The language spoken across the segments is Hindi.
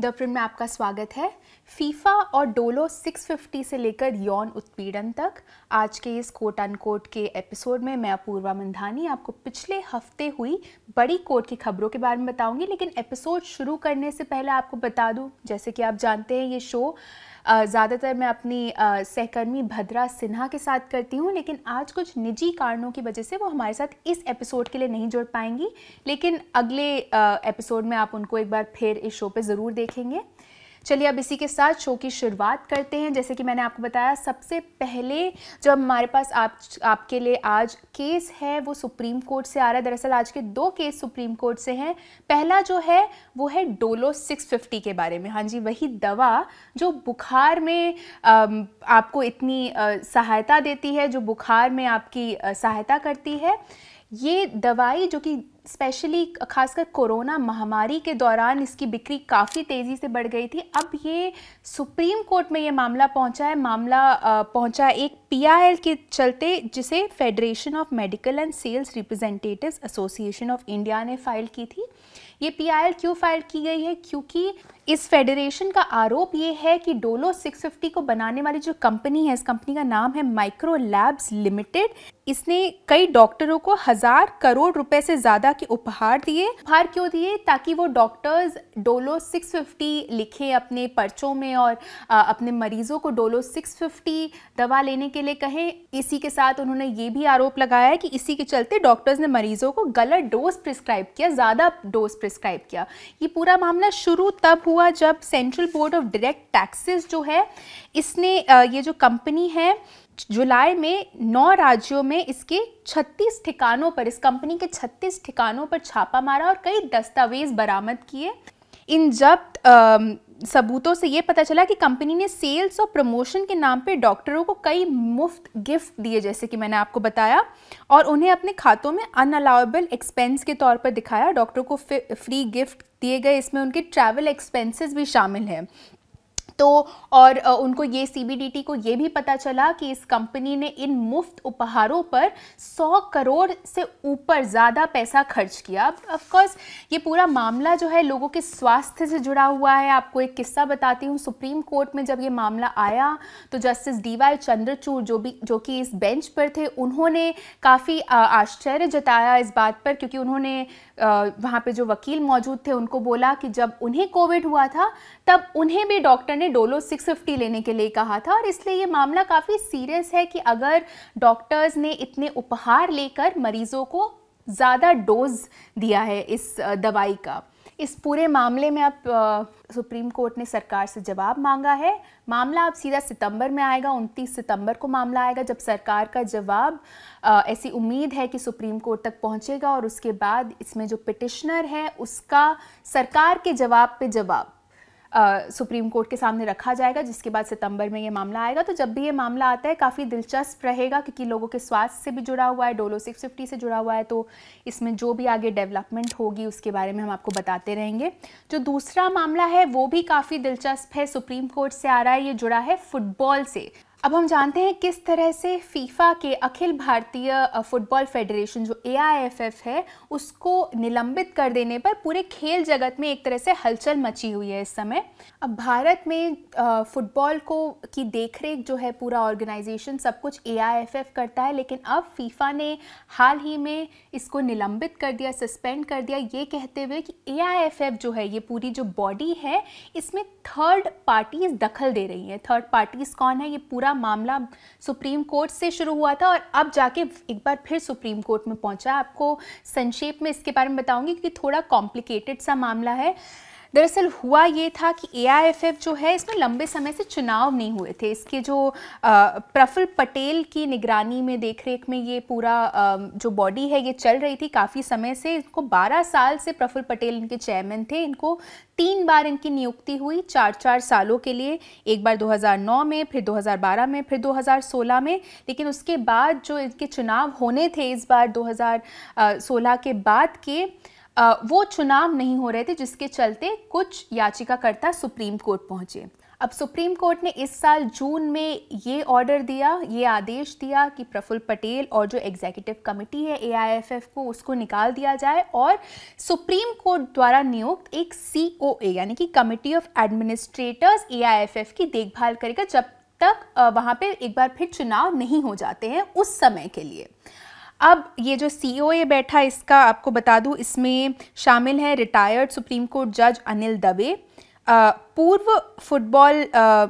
द प्रिंट में आपका स्वागत है। फीफा और डोलो 650 से लेकर यौन उत्पीड़न तक, आज के इस कोट अनकोट के एपिसोड में मैं अपूर्वा मंधानी आपको पिछले हफ्ते हुई बड़ी कोर्ट की खबरों के बारे में बताऊंगी। लेकिन एपिसोड शुरू करने से पहले आपको बता दूं, जैसे कि आप जानते हैं ये शो ज़्यादातर मैं अपनी सहकर्मी भद्रा सिन्हा के साथ करती हूँ, लेकिन आज कुछ निजी कारणों की वजह से वो हमारे साथ इस एपिसोड के लिए नहीं जुड़ पाएंगी। लेकिन अगले एपिसोड में आप उनको एक बार फिर इस शो पे ज़रूर देखेंगे। चलिए अब इसी के साथ शो की शुरुआत करते हैं। जैसे कि मैंने आपको बताया, सबसे पहले जो हमारे पास आपके लिए आज केस है वो सुप्रीम कोर्ट से आ रहा है। दरअसल आज के दो केस सुप्रीम कोर्ट से हैं। पहला जो है वो है डोलो 650 के बारे में। हाँ जी, वही दवा जो बुखार में आपको इतनी सहायता देती है, जो बुखार में आपकी सहायता करती है। ये दवाई जो कि स्पेशली खासकर कोरोना महामारी के दौरान इसकी बिक्री काफ़ी तेज़ी से बढ़ गई थी। अब ये सुप्रीम कोर्ट में ये मामला पहुंचा है। पहुंचा एक PIL के चलते, जिसे Federation of Medical and Sales Representatives Association of India ने फाइल की थी। ये PIL क्यों फाइल की गई है? क्योंकि इस फेडरेशन का आरोप ये है कि डोलो 650 को बनाने वाली जो कंपनी है, इस कंपनी का नाम है माइक्रो लैब्स लिमिटेड, इसने कई डॉक्टरों को 1000 करोड़ रुपए से ज़्यादा के उपहार दिए। उपहार क्यों दिए? ताकि वो डॉक्टर्स डोलो 650 लिखें अपने पर्चों में और अपने मरीजों को डोलो 650 दवा लेने के लिए कहें। इसी के साथ उन्होंने ये भी आरोप लगाया है कि इसी के चलते डॉक्टर्स ने मरीजों को गलत डोज प्रिस्क्राइब किया, ज़्यादा डोज प्रिस्क्राइब किया। ये पूरा मामला शुरू तब हुआ जब central board of direct taxes जो है, इसने ये जो कंपनी है, जुलाई में 9 राज्यों में इसके 36 ठिकानों पर, इस कंपनी के 36 ठिकानों पर छापा मारा और कई दस्तावेज बरामद किए। इन जब्त सबूतों से ये पता चला कि कंपनी ने सेल्स और प्रमोशन के नाम पे डॉक्टरों को कई मुफ्त गिफ्ट दिए, जैसे कि मैंने आपको बताया, और उन्हें अपने खातों में अनअलाउएबल एक्सपेंस के तौर पर दिखाया। डॉक्टरों को फ्री गिफ्ट दिए गए, इसमें उनके ट्रैवल एक्सपेंसेस भी शामिल हैं। तो और उनको ये CBDT को ये भी पता चला कि इस कंपनी ने इन मुफ्त उपहारों पर 100 करोड़ से ऊपर ज़्यादा पैसा खर्च किया। ऑफ कोर्स ये पूरा मामला जो है लोगों के स्वास्थ्य से जुड़ा हुआ है। आपको एक किस्सा बताती हूँ। सुप्रीम कोर्ट में जब ये मामला आया तो जस्टिस DY चंद्रचूड़ जो कि इस बेंच पर थे, उन्होंने काफ़ी आश्चर्य जताया इस बात पर, क्योंकि उन्होंने वहाँ पे जो वकील मौजूद थे उनको बोला कि जब उन्हें कोविड हुआ था तब उन्हें भी डॉक्टर ने डोलो 650 लेने के लिए कहा था। और इसलिए ये मामला काफ़ी सीरियस है कि अगर डॉक्टर्स ने इतने उपहार लेकर मरीजों को ज़्यादा डोज दिया है इस दवाई का। इस पूरे मामले में अब सुप्रीम कोर्ट ने सरकार से जवाब मांगा है। मामला अब सीधा सितंबर में आएगा, 29 सितंबर को मामला आएगा, जब सरकार का जवाब ऐसी उम्मीद है कि सुप्रीम कोर्ट तक पहुंचेगा और उसके बाद इसमें जो पिटिशनर है उसका सरकार के जवाब पे जवाब सुप्रीम कोर्ट के सामने रखा जाएगा, जिसके बाद सितंबर में ये मामला आएगा। तो जब भी ये मामला आता है काफ़ी दिलचस्प रहेगा, क्योंकि लोगों के स्वास्थ्य से भी जुड़ा हुआ है, डोलो 650 से जुड़ा हुआ है। तो इसमें जो भी आगे डेवलपमेंट होगी उसके बारे में हम आपको बताते रहेंगे। जो दूसरा मामला है वो भी काफ़ी दिलचस्प है, सुप्रीम कोर्ट से आ रहा है। ये जुड़ा है फुटबॉल से। अब हम जानते हैं किस तरह से फीफा के अखिल भारतीय फुटबॉल फेडरेशन जो AIFF है, उसको निलंबित कर देने पर पूरे खेल जगत में एक तरह से हलचल मची हुई है इस समय। अब भारत में फुटबॉल की देखरेख जो है, पूरा ऑर्गेनाइजेशन सब कुछ AIFF करता है, लेकिन अब फीफा ने हाल ही में इसको निलंबित कर दिया, सस्पेंड कर दिया, ये कहते हुए कि AIFF जो है, ये पूरी जो बॉडी है, इसमें थर्ड पार्टीज दखल दे रही हैं। थर्ड पार्टीज कौन है? ये पूरा मामला सुप्रीम कोर्ट से शुरू हुआ था और अब जाके एक बार फिर सुप्रीम कोर्ट में पहुंचा। आपको संक्षेप में इसके बारे में बताऊंगी क्योंकि थोड़ा कॉम्प्लिकेटेड सा मामला है। दरअसल हुआ ये था कि AIFF जो है, इसमें लंबे समय से चुनाव नहीं हुए थे। इसके जो प्रफुल्ल पटेल की निगरानी में, देखरेख में ये पूरा जो बॉडी है ये चल रही थी काफ़ी समय से। इनको 12 साल से प्रफुल्ल पटेल इनके चेयरमैन थे। इनको 3 बार इनकी नियुक्ति हुई 4-4 सालों के लिए, एक बार 2009 में, फिर 2012 में, फिर 2016 में। लेकिन उसके बाद जो इनके चुनाव होने थे इस बार 2016 के बाद के, वो चुनाव नहीं हो रहे थे, जिसके चलते कुछ याचिकाकर्ता सुप्रीम कोर्ट पहुंचे। अब सुप्रीम कोर्ट ने इस साल जून में ये ऑर्डर दिया, ये आदेश दिया कि प्रफुल्ल पटेल और जो एग्जीक्यूटिव कमेटी है AIFF को, उसको निकाल दिया जाए और सुप्रीम कोर्ट द्वारा नियुक्त एक COA यानी कि कमिटी ऑफ एडमिनिस्ट्रेटर्स AIFF की देखभाल करेगा जब तक वहाँ पे एक बार फिर चुनाव नहीं हो जाते हैं उस समय के लिए। अब ये जो COA बैठा, इसका आपको बता दूं, इसमें शामिल है रिटायर्ड सुप्रीम कोर्ट जज अनिल दवे, पूर्व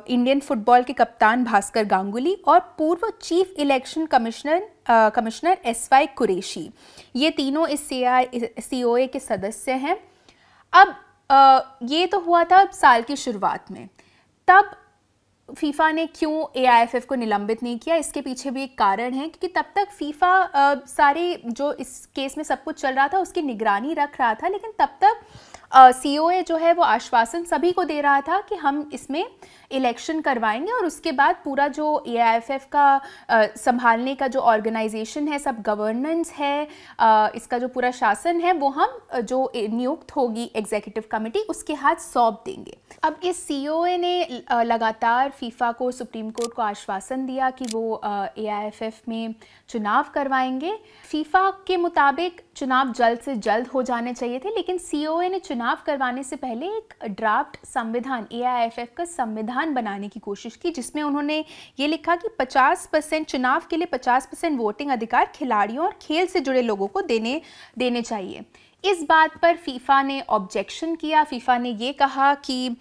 इंडियन फुटबॉल के कप्तान भास्कर गांगुली और पूर्व chief election commissioner SY Qureshi. ये तीनों इस COA के सदस्य हैं। अब ये तो हुआ था साल की शुरुआत में। तब फीफा ने क्यों AIFF को निलंबित नहीं किया, इसके पीछे भी एक कारण है, क्योंकि तब तक फीफा सारे जो इस केस में सब कुछ चल रहा था उसकी निगरानी रख रहा था, लेकिन तब तक COA जो है वो आश्वासन सभी को दे रहा था कि हम इसमें इलेक्शन करवाएंगे और उसके बाद पूरा जो AIFF का संभालने का जो ऑर्गेनाइजेशन है, सब गवर्नेंस है, इसका जो पूरा शासन है, वो हम जो नियुक्त होगी एग्जीक्यूटिव कमेटी उसके हाथ सौंप देंगे। अब इस COA ने लगातार फीफा को, सुप्रीम कोर्ट को आश्वासन दिया कि वो AIFF में चुनाव करवाएंगे। फीफा के मुताबिक चुनाव जल्द से जल्द हो जाने चाहिए थे, लेकिन COA ने चुनाव करवाने से पहले एक ड्राफ्ट संविधान, AIFF का संविधान बनाने की कोशिश की, जिसमें उन्होंने ये लिखा कि 50% चुनाव के लिए 50% वोटिंग अधिकार खिलाड़ियों और खेल से जुड़े लोगों को देने चाहिए। इस बात पर फीफा ने ऑब्जेक्शन किया। फीफा ने ये कहा कि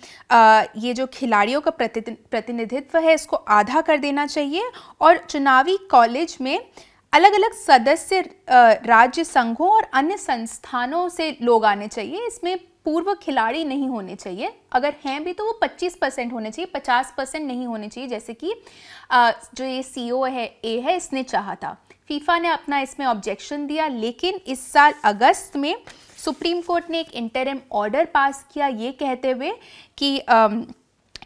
ये जो खिलाड़ियों का प्रतिनिधित्व है इसको आधा कर देना चाहिए और चुनावी कॉलेज में अलग अलग सदस्य राज्य संघों और अन्य संस्थानों से लोग आने चाहिए। इसमें पूर्व खिलाड़ी नहीं होने चाहिए, अगर हैं भी तो वो 25% होने चाहिए, 50% नहीं होने चाहिए, जैसे कि जो ये COA है इसने चाहा था। फीफा ने अपना इसमें ऑब्जेक्शन दिया, लेकिन इस साल अगस्त में सुप्रीम कोर्ट ने एक इंटरिम ऑर्डर पास किया ये कहते हुए कि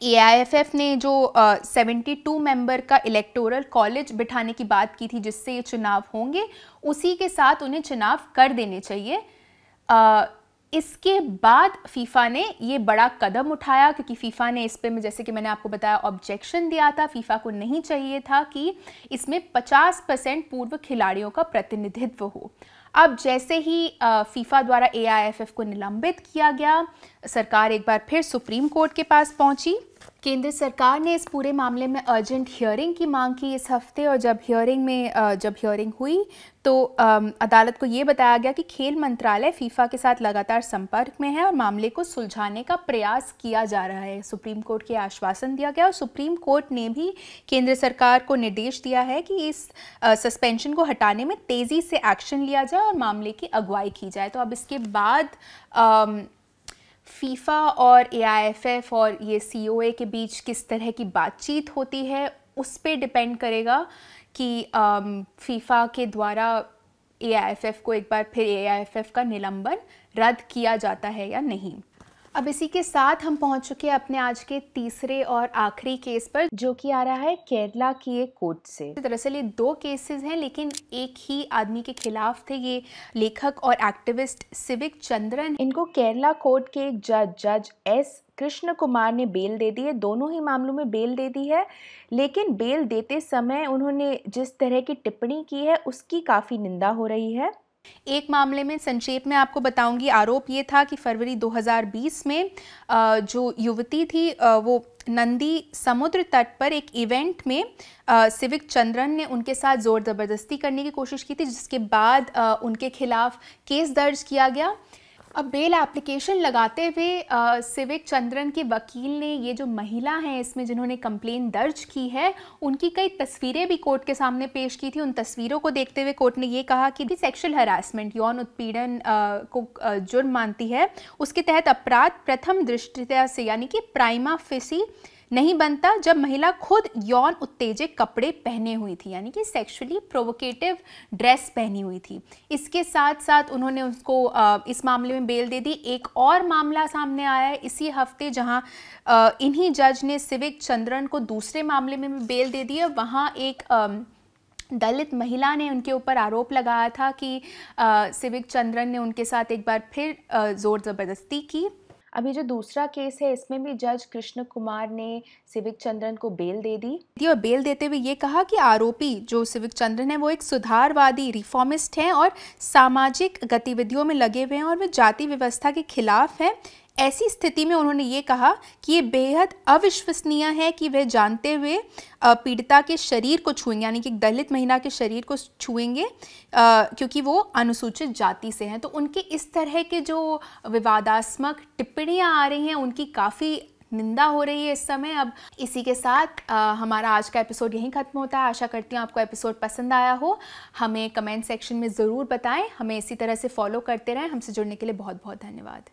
AIFF ने जो 72 मेंबर का इलेक्टोरल कॉलेज बिठाने की बात की थी जिससे ये चुनाव होंगे, उसी के साथ उन्हें चुनाव कर देने चाहिए। इसके बाद फीफा ने ये बड़ा कदम उठाया, क्योंकि फीफा ने इस पे, जैसे कि मैंने आपको बताया, ऑब्जेक्शन दिया था। फीफा को नहीं चाहिए था कि इसमें 50% पूर्व खिलाड़ियों का प्रतिनिधित्व हो। अब जैसे ही फीफा द्वारा AIFF को निलंबित किया गया, सरकार एक बार फिर सुप्रीम कोर्ट के पास पहुंची। केंद्र सरकार ने इस पूरे मामले में अर्जेंट हियरिंग की मांग की इस हफ्ते, और जब हियरिंग हुई तो अदालत को ये बताया गया कि खेल मंत्रालय फीफा के साथ लगातार संपर्क में है और मामले को सुलझाने का प्रयास किया जा रहा है। सुप्रीम कोर्ट के आश्वासन दिया गया और सुप्रीम कोर्ट ने भी केंद्र सरकार को निर्देश दिया है कि इस सस्पेंशन को हटाने में तेज़ी से एक्शन लिया जाए और मामले की अगुवाई की जाए। तो अब इसके बाद फीफा और AIFF और ये COA के बीच किस तरह की बातचीत होती है उस पे डिपेंड करेगा कि फीफा के द्वारा AIFF को एक बार फिर AIFF का निलंबन रद्द किया जाता है या नहीं। अब इसी के साथ हम पहुंच चुके हैं अपने आज के तीसरे और आखिरी केस पर, जो कि आ रहा है केरला की एक कोर्ट से। दरअसल ये 2 केसेस हैं, लेकिन एक ही आदमी के खिलाफ थे। ये लेखक और एक्टिविस्ट सिविक चंद्रन, इनको केरला कोर्ट के एक जज S कृष्ण कुमार ने बेल दे दी है। दोनों ही मामलों में बेल दे दी है, लेकिन बेल देते समय उन्होंने जिस तरह की टिप्पणी की है उसकी काफ़ी निंदा हो रही है। एक मामले में संक्षेप में आपको बताऊंगी, आरोप ये था कि फरवरी 2020 में जो युवती थी वो नंदी समुद्र तट पर एक इवेंट में सिविक चंद्रन ने उनके साथ ज़ोर ज़बरदस्ती करने की कोशिश की थी, जिसके बाद उनके खिलाफ केस दर्ज किया गया। अब बेल एप्लीकेशन लगाते हुए सिविक चंद्रन के वकील ने ये जो महिला हैं इसमें जिन्होंने कंप्लेन दर्ज की है, उनकी कई तस्वीरें भी कोर्ट के सामने पेश की थी। उन तस्वीरों को देखते हुए कोर्ट ने ये कहा कि सेक्सुअल हरासमेंट, यौन उत्पीड़न को जुर्म मानती है। उसके तहत अपराध प्रथम दृष्टया से यानी कि प्राइमा फेसी नहीं बनता जब महिला खुद यौन उत्तेजक कपड़े पहने हुई थी, यानी कि सेक्सुअली प्रोवोकेटिव ड्रेस पहनी हुई थी। इसके साथ साथ उन्होंने उसको इस मामले में बेल दे दी। एक और मामला सामने आया है इसी हफ्ते, जहां इन्हीं जज ने सिविक चंद्रन को दूसरे मामले में भी बेल दे दी है। वहां एक दलित महिला ने उनके ऊपर आरोप लगाया था कि सिविक चंद्रन ने उनके साथ एक बार फिर ज़ोर ज़बरदस्ती की। अभी जो दूसरा केस है इसमें भी जज कृष्ण कुमार ने सिविक चंद्रन को बेल दे दी और बेल देते हुए ये कहा कि आरोपी जो सिविक चंद्रन है वो एक सुधारवादी रिफॉर्मिस्ट हैं और सामाजिक गतिविधियों में लगे हुए हैं और वे जाति व्यवस्था के खिलाफ हैं। ऐसी स्थिति में उन्होंने ये कहा कि ये बेहद अविश्वसनीय है कि वे जानते हुए पीड़िता के शरीर को छुएंगे, यानी कि दलित महिला के शरीर को छुएंगे क्योंकि वो अनुसूचित जाति से हैं। तो उनके इस तरह के जो विवादास्मक टिप्पणियां आ रही हैं उनकी काफ़ी निंदा हो रही है इस समय। अब इसी के साथ हमारा आज का एपिसोड यहीं ख़त्म होता है। आशा करती हूँ आपको एपिसोड पसंद आया हो। हमें कमेंट सेक्शन में ज़रूर बताएं। हमें इसी तरह से फॉलो करते रहें। हमसे जुड़ने के लिए बहुत बहुत धन्यवाद।